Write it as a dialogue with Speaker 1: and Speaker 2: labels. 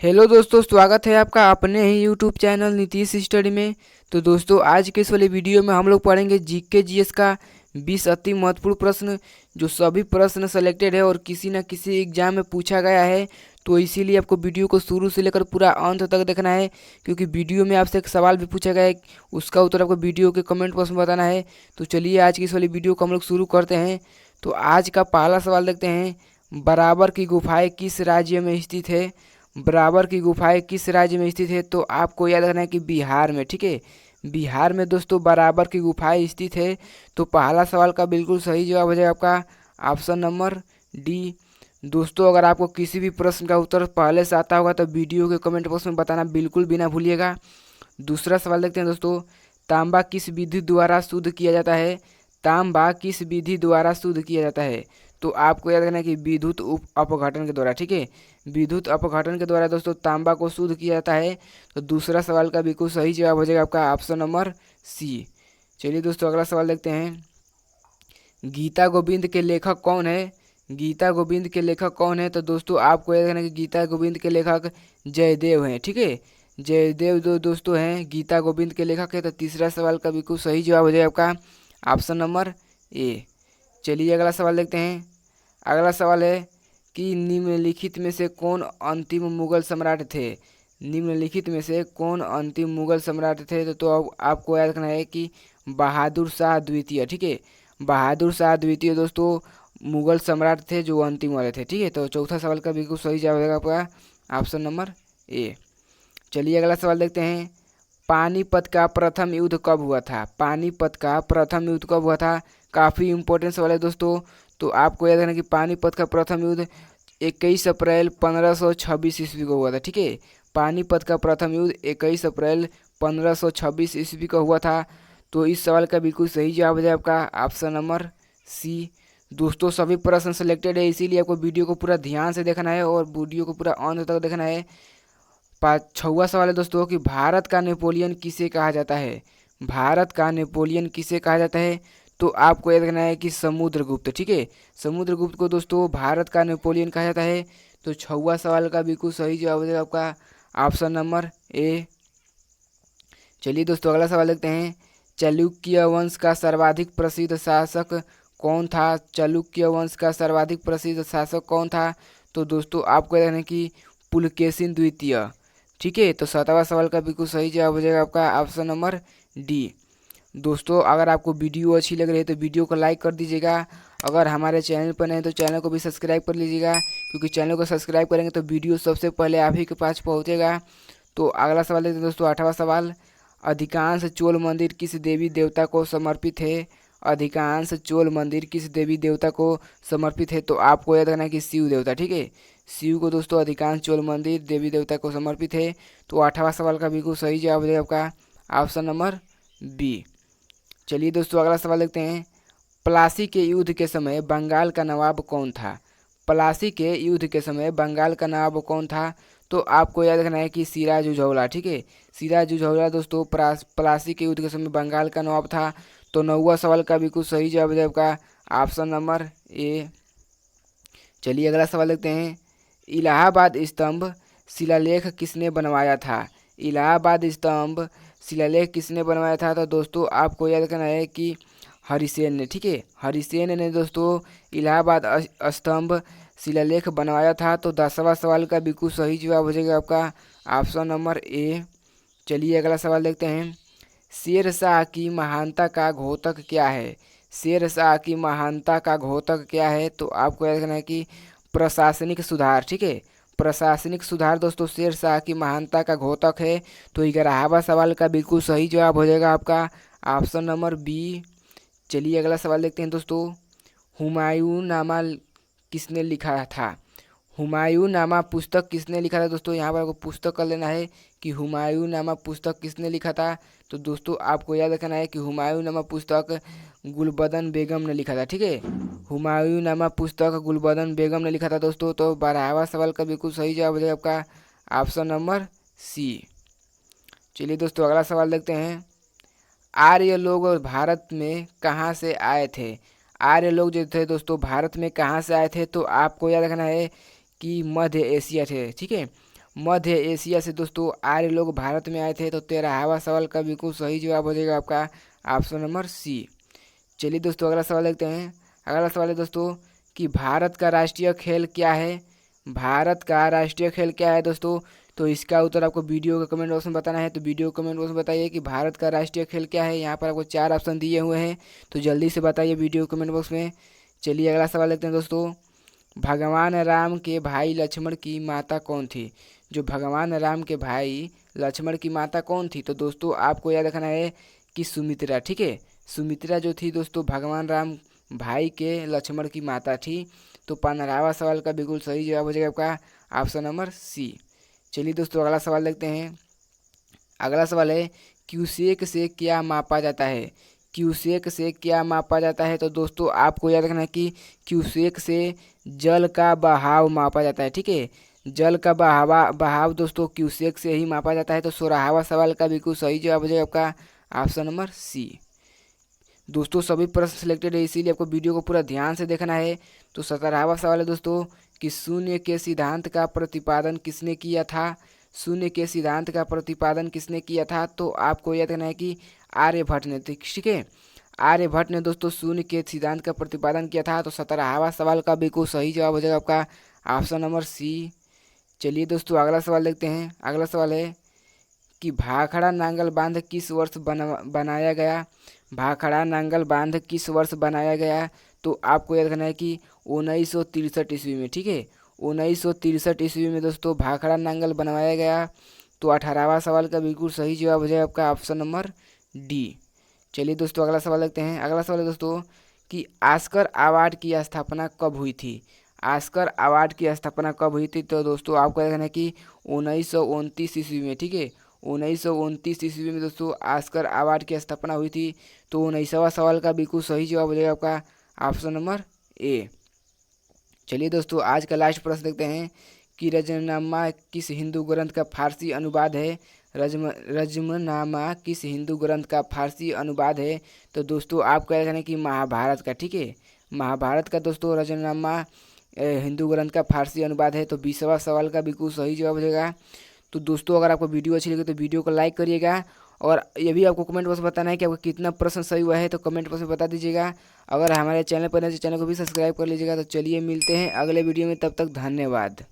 Speaker 1: Hello दोस्तों, स्वागत है आपका अपने ही यूट्यूब चैनल नीतीश स्टडी में। तो दोस्तों, आज के इस वाले वीडियो में हम लोग पढ़ेंगे जीके जीएस का 20 अति महत्वपूर्ण प्रश्न, जो सभी प्रश्न सेलेक्टेड है और किसी न किसी एग्जाम में पूछा गया है। तो इसीलिए आपको वीडियो को शुरू से लेकर पूरा अंत तक देखना है, क्योंकि वीडियो में आपसे एक सवाल भी पूछा गया है, उसका उत्तर आपको वीडियो के कमेंट बॉक्स में बताना है। तो चलिए आज की इस वाली वीडियो को हम लोग शुरू करते हैं। तो आज का पहला सवाल देखते हैं। बराबर की गुफाएं किस राज्य में स्थित है? बराबर की गुफाएं किस राज्य में स्थित है? तो आपको याद रखना है कि बिहार में। ठीक है, बिहार में दोस्तों बराबर की गुफाएं स्थित है। तो पहला सवाल का बिल्कुल सही जवाब हो जाएगा आपका ऑप्शन नंबर डी। दोस्तों, अगर आपको किसी भी प्रश्न का उत्तर पहले से आता होगा तो वीडियो के कमेंट बॉक्स में बताना बिल्कुल भी ना भूलिएगा। दूसरा सवाल देखते हैं दोस्तों। तांबा किस विधि द्वारा शुद्ध किया जाता है? तांबा किस विधि द्वारा शुद्ध किया जाता है? तो आपको याद रखना है कि विद्युत अपघटन के द्वारा। ठीक है, विद्युत अपघटन के द्वारा दोस्तों तांबा को शुद्ध किया जाता है। तो दूसरा सवाल का बिल्कुल सही जवाब हो जाएगा आपका ऑप्शन नंबर सी। चलिए दोस्तों, अगला सवाल देखते हैं। गीता गोविंद के लेखक कौन है? गीता गोविंद के लेखक कौन है? तो दोस्तों आपको याद रखना है कि गीता गोविंद के लेखक जयदेव हैं। ठीक है, जयदेव दोस्तों हैं गीता गोविंद के लेखक है। तो तीसरा सवाल का बिल्कुल सही जवाब हो जाएगा आपका ऑप्शन नंबर ए। चलिए अगला सवाल देखते हैं। अगला सवाल है कि निम्नलिखित में से कौन अंतिम मुगल सम्राट थे? निम्नलिखित में से कौन अंतिम मुगल सम्राट थे? तो अब आपको याद रखना है कि बहादुर शाह द्वितीय। ठीक है, बहादुर शाह द्वितीय दोस्तों मुगल सम्राट थे जो अंतिम वाले थे। ठीक है, तो चौथा सवाल का बिल्कुल सही जवाब होगा आपका ऑप्शन नंबर ए। चलिए अगला सवाल देखते हैं। पानीपत का प्रथम युद्ध कब हुआ था? पानीपत का प्रथम युद्ध कब हुआ था? काफ़ी इंपॉर्टेंट सवाल है दोस्तों। तो आपको याद रखना कि पानीपत का प्रथम युद्ध 21 अप्रैल 1526 ईस्वी को हुआ था। ठीक है, पानीपत का प्रथम युद्ध 21 अप्रैल 1526 ईस्वी को हुआ था। तो इस सवाल का बिल्कुल सही जवाब हो जाए आपका ऑप्शन नंबर सी। दोस्तों, सभी प्रश्न सेलेक्टेड है, इसीलिए आपको वीडियो को पूरा ध्यान से देखना है और वीडियो को पूरा अंत तक देखना है। छठवां सवाल है दोस्तों कि भारत का नेपोलियन किसे कहा जाता है? भारत का नेपोलियन किसे कहा जाता है? तो आपको याद रखना है कि समुद्रगुप्त। ठीक है, समुद्रगुप्त को दोस्तों भारत का नेपोलियन कहा जाता है। तो छठवां सवाल का बिल्कुल सही जवाब है आपका ऑप्शन नंबर ए। चलिए दोस्तों, अगला सवाल देखते हैं। चालुक्य वंश का सर्वाधिक प्रसिद्ध शासक कौन था? चालुक्य वंश का सर्वाधिक प्रसिद्ध शासक कौन था? तो दोस्तों आपको याद रखना है कि पुलकेशिन द्वितीय। ठीक है, तो सातवां सवाल का बिल्कुल सही जवाब हो जाएगा आपका ऑप्शन नंबर डी। दोस्तों, अगर आपको वीडियो अच्छी लग रही है तो वीडियो को लाइक कर दीजिएगा। अगर हमारे चैनल पर नहीं तो चैनल को भी सब्सक्राइब कर लीजिएगा, क्योंकि चैनल को सब्सक्राइब करेंगे तो वीडियो सबसे पहले आप ही के पास पहुंचेगा। तो अगला सवाल देखते हैं दोस्तों, आठवां सवाल। अधिकांश चोल मंदिर किस देवी देवता को समर्पित है? अधिकांश चोल मंदिर किस देवी देवता को समर्पित है? तो आपको याद रखना है कि शिव देवता। ठीक है, शिव को दोस्तों अधिकांश चोल मंदिर देवी देवता को समर्पित है। तो आठवां सवाल का बिल्कुल सही जवाब है आपका ऑप्शन नंबर बी। चलिए दोस्तों, अगला सवाल देखते हैं। प्लासी के युद्ध के समय बंगाल का नवाब कौन था? प्लासी के युद्ध के समय बंगाल का नवाब कौन था? तो आपको याद रखना है कि सिराजुद्दौला। ठीक है, सिराजुद्दौला दोस्तों प्लासी के युद्ध के समय बंगाल का नवाब था। तो नौवां सवाल का बिल्कुल सही जवाब है आपका ऑप्शन नंबर ए। चलिए अगला सवाल देखते हैं। इलाहाबाद स्तंभ शिलालेख किसने बनवाया था? इलाहाबाद स्तंभ शिलालेख किसने बनवाया था? तो दोस्तों आपको याद करना है कि हरिसेन ने। ठीक है, हरिसेन ने दोस्तों इलाहाबाद स्तंभ शिलालेख बनवाया था। तो 10वां सवाल का बिल्कुल सही जवाब हो जाएगा आपका ऑप्शन नंबर ए। चलिए अगला सवाल देखते हैं। शेर शाह की महानता का घोतक क्या है? शेर शाह की महानता का घोतक क्या है? तो आपको याद रखना है कि प्रशासनिक सुधार। ठीक है, प्रशासनिक सुधार दोस्तों शेर शाह की महानता का घोतक है। तो 11वां सवाल का बिल्कुल सही जवाब हो जाएगा आपका ऑप्शन नंबर बी। चलिए अगला सवाल देखते हैं दोस्तों। हुमायूं नामा किसने लिखा था? हुमायूं नामा पुस्तक किसने लिखा था? दोस्तों यहाँ पर आपको पुस्तक कर लेना है कि हुमायूं नामा पुस्तक किसने लिखा था। तो दोस्तों आपको याद रखना है कि हुमायूं नामा पुस्तक गुलबदन बेगम ने लिखा था। ठीक है, हुमायूं नामा पुस्तक गुलबदन बेगम ने लिखा था दोस्तों। तो 12वां सवाल का बिल्कुल सही जवाब हो जाएगा आपका ऑप्शन नंबर सी। चलिए दोस्तों, अगला सवाल देखते हैं। आर्य लोग भारत में कहाँ से आए थे? आर्य लोग जो थे दोस्तों भारत में कहाँ से आए थे? तो आपको याद रखना है कि मध्य एशिया थे। ठीक है, मध्य एशिया से दोस्तों आर्य लोग भारत में आए थे। तो 13वां सवाल का बिल्कुल सही जवाब हो जाएगा आपका ऑप्शन नंबर सी। चलिए दोस्तों अगला सवाल देखते हैं। अगला सवाल है दोस्तों कि भारत का राष्ट्रीय खेल क्या है। भारत का राष्ट्रीय खेल क्या है दोस्तों। तो इसका उत्तर आपको वीडियो का कमेंट बॉक्स में बताना है। तो वीडियो कमेंट बॉक्स में बताइए कि भारत का राष्ट्रीय खेल क्या है। यहाँ पर आपको 4 ऑप्शन दिए हुए हैं, तो जल्दी से बताइए वीडियो कमेंट बॉक्स में। चलिए अगला सवाल देखते हैं दोस्तों। भगवान राम के भाई लक्ष्मण की माता कौन थी। जो भगवान राम के भाई लक्ष्मण की माता कौन थी। तो दोस्तों आपको याद रखना है कि सुमित्रा, ठीक है। सुमित्रा जो थी दोस्तों भगवान राम भाई के लक्ष्मण की माता थी। तो 15वां सवाल का बिल्कुल सही जवाब हो जाएगा आपका ऑप्शन नंबर सी। चलिए दोस्तों अगला सवाल देखते हैं। अगला सवाल है क्यूसेक से क्या मापा जाता है। क्यूसेक से क्या मापा जाता है। तो दोस्तों आपको याद रखना है कि क्यूसेक से जल का बहाव मापा जाता है, ठीक है। जल का बहाव दोस्तों क्यूसेक से ही मापा जाता है। तो 16वां सवाल का बिल्कुल सही जवाब हो जाएगा आपका ऑप्शन नंबर सी। दोस्तों सभी प्रश्न सिलेक्टेड है, इसीलिए आपको वीडियो को पूरा ध्यान से देखना है। तो 17वां सवाल है दोस्तों कि शून्य के सिद्धांत का प्रतिपादन किसने किया था। शून्य के सिद्धांत का प्रतिपादन किसने किया था। तो आपको याद रखना है कि आर्यभट्ट ने, ठीक है। आर्यभट्ट ने दोस्तों शून्य के सिद्धांत का प्रतिपादन किया था। तो 17वां सवाल का बिल्कुल सही जवाब हो जाएगा आपका ऑप्शन नंबर सी। चलिए दोस्तों अगला सवाल देखते हैं। अगला सवाल है कि भाखड़ा नांगल बांध किस वर्ष बनाया गया। भाखड़ा नांगल बांध किस वर्ष बनाया गया। तो आपको याद रखना है कि 1963 ईस्वी में, ठीक है। 1963 ईस्वी में दोस्तों भाखड़ा नांगल बनवाया गया। तो 18वां सवाल का बिल्कुल सही जवाब हो जाएगा आपका ऑप्शन नंबर डी। चलिए दोस्तों अगला सवाल देखते हैं। अगला सवाल है दोस्तों कि ऑस्कर अवार्ड की स्थापना कब हुई थी। ऑस्कर अवार्ड की स्थापना कब हुई थी। तो दोस्तों आपको याद रखना है कि 1929 ईस्वी में, ठीक है। 1929 ईस्वी में दोस्तों ऑस्कर अवार्ड की स्थापना हुई थी। तो 19वां सवाल का बिल्कुल सही जवाब हो जाएगा आपका ऑप्शन नंबर ए। चलिए दोस्तों आज का लास्ट प्रश्न देखते हैं कि रजमनामा किस हिंदू ग्रंथ का फारसी अनुवाद है। रजमनामा किस हिंदू ग्रंथ का फारसी अनुवाद है। तो दोस्तों आपको याद रखना है कि महाभारत का, ठीक है। महाभारत का दोस्तों रजमनामा हिंदू ग्रंथ का फारसी अनुवाद है। तो 20वां सवाल का बिल्कुल सही जवाब हो जाएगा। तो दोस्तों अगर आपको वीडियो अच्छी लगी तो वीडियो को लाइक करिएगा, और ये भी आपको कमेंट बॉक्स में बताना है कि आपका कितना प्रश्न सही हुआ है। तो कमेंट बॉक्स में बता दीजिएगा। अगर हमारे चैनल पर नए तो चैनल को भी सब्सक्राइब कर लीजिएगा। तो चलिए मिलते हैं अगले वीडियो में, तब तक धन्यवाद।